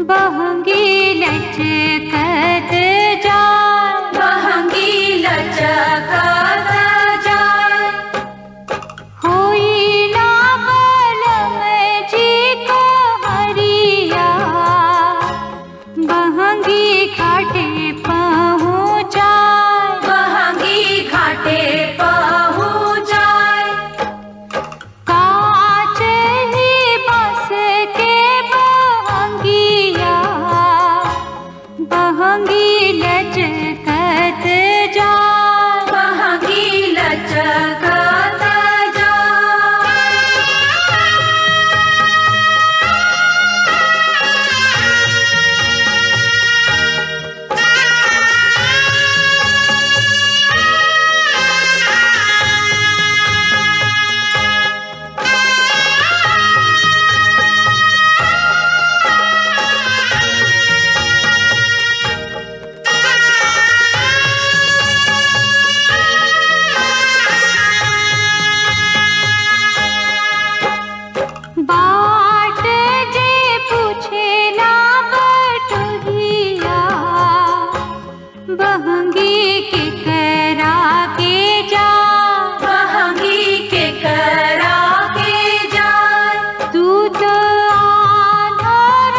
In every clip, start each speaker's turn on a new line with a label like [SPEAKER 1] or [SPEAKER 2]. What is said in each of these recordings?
[SPEAKER 1] बहंगी लचकत जाए,
[SPEAKER 2] बहंगी लचकत जाए।
[SPEAKER 1] होई ना बलम जी को हरिया, बहंगी घाटे पहुँचाए,
[SPEAKER 2] बहंगी घाटे पहुँचाए।
[SPEAKER 1] कांच ही बस के बहंगिया, बहंगी लचकत जाए,
[SPEAKER 2] बहंगी लचकत जाए।
[SPEAKER 1] बाट जे पूछेला बटुहिया, बहंगी के करा के जाए,
[SPEAKER 2] बहंगी के करा के जाए।
[SPEAKER 1] तू तो आधार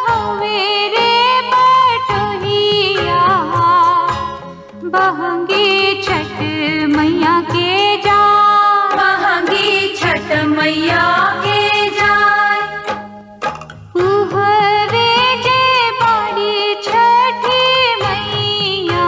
[SPEAKER 1] हवे रे बटुहिया, बहंगी छठ मैया के जाए,
[SPEAKER 2] बहंगी छठ मैया के जाए।
[SPEAKER 1] उहवे जे बाड़ी छठी मैया,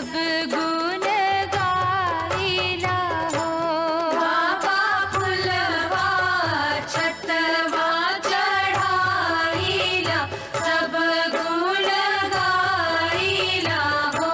[SPEAKER 1] सब गुण गाइला हो।
[SPEAKER 2] बाबा फुलवा छतवा चढ़ाइला सब गुण गाइला हो।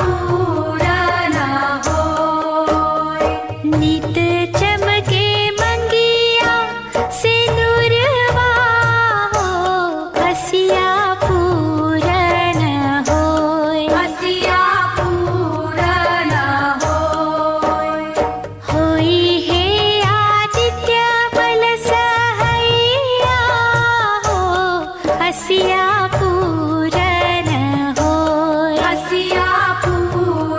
[SPEAKER 2] पूरन होय।
[SPEAKER 1] नित चमके मंगिया सिंदूरवा हो, हसिया पूरन होय।
[SPEAKER 2] हसिया पूरन होय।
[SPEAKER 1] होई हे आदित्य बल सहैया हो, हसिया पूरन होय।
[SPEAKER 2] हसिया पूरन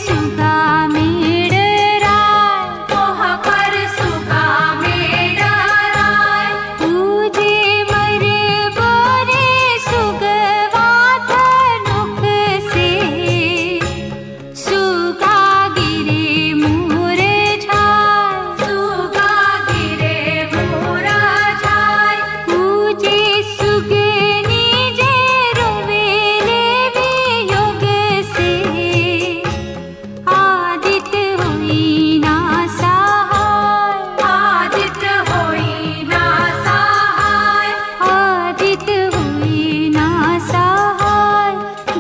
[SPEAKER 1] सुगा मेडराय
[SPEAKER 2] ओह पर सुगा मेडराय
[SPEAKER 1] पूजे मर बोरे सुगवा धनुक से सुगा गिरे मुरझाय
[SPEAKER 2] सुगा गिरे मुरझाय
[SPEAKER 1] पूजे सुगनी जे रोवेले वियोग से आदित्य हुई ना सहाय
[SPEAKER 2] आदित्य होई ना सहाय
[SPEAKER 1] आदित्य हुई ना सहाय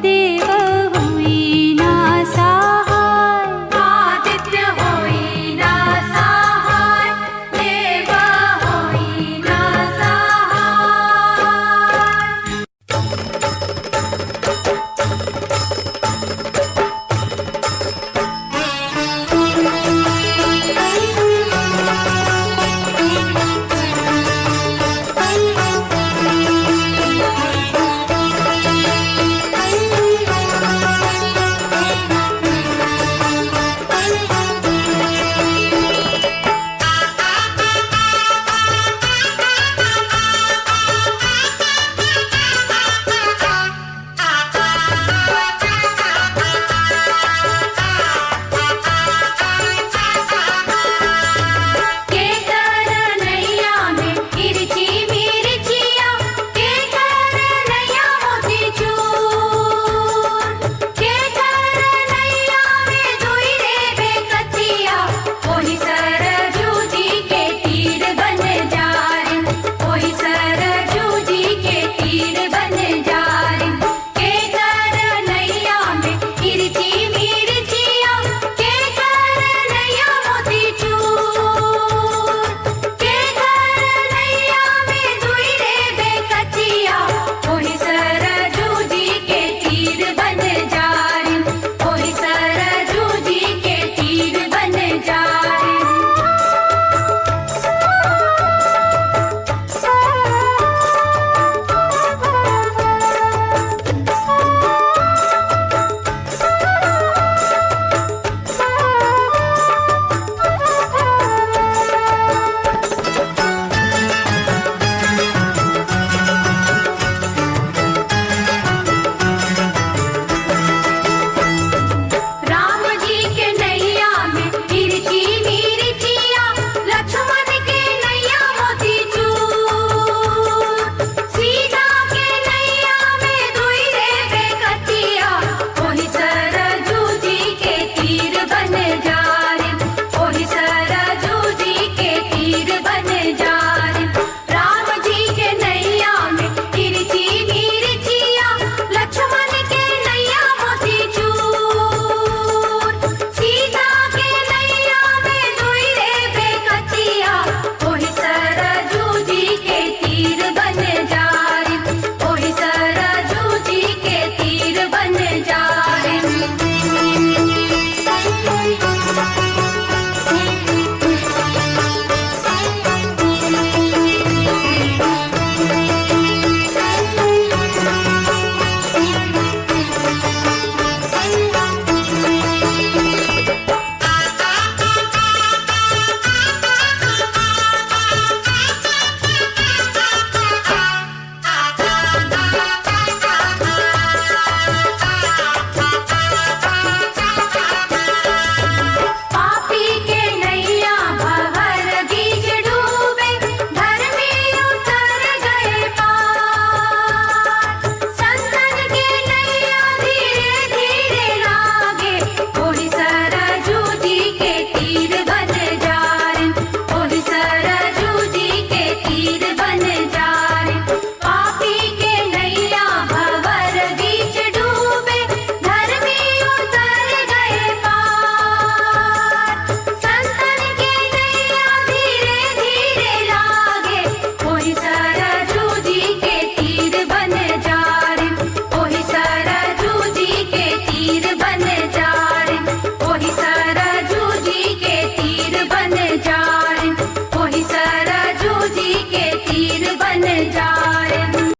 [SPEAKER 1] देव हुई ना सहाय
[SPEAKER 2] आदित्य होई ना सहाय देव होई ना सहाय के कर नैया में तिरछी मिर्चिया के कर नैया मोती चूर के कर नैया में दुई रे बेकतिया ओही सरजू जी के तीर बन जारे ओही सरजू जी के तीर बन जारे के कर नैया में तिरछी मिर्चिया के कर नैया मोती चूर के कर नैया में दुई रे बेकतिया ओही सरजू जी के तीर बन जारे ओही सरजू जी के तीर बन जारे राम जी के नैया में तिरछी मिर्चिया लक्ष्मण के नैया मोती चूर सीता के नैया में दुई रे बेकतिया ओही सरजू जी के तीर बन जारे ओही सरजू जी के तीर बन जारे राम जी के नैया में तिरछी मिर्चिया लक्ष्मण के नैया मोती चूर सीता के नैया में दुई रे बेकतिया ओही सरजू जी के तीर बन जारे ओही सरजू जी के तीर बन जारे पापी के नैया भवर बीच डूबे धर्मी उतर गए पार संतन के नैया धीरे धीरे लागे ओही सरजू जी के तीर बन जारे ओही सरजू जी के तीर बन जारे पापी के नैया भवर बीच डूबे धर्मी उतर गए पार संतन के नैया धीरे धीरे लागे ओही सरजू जी के तीर बन जारे ओही सरजू जी के तीर बन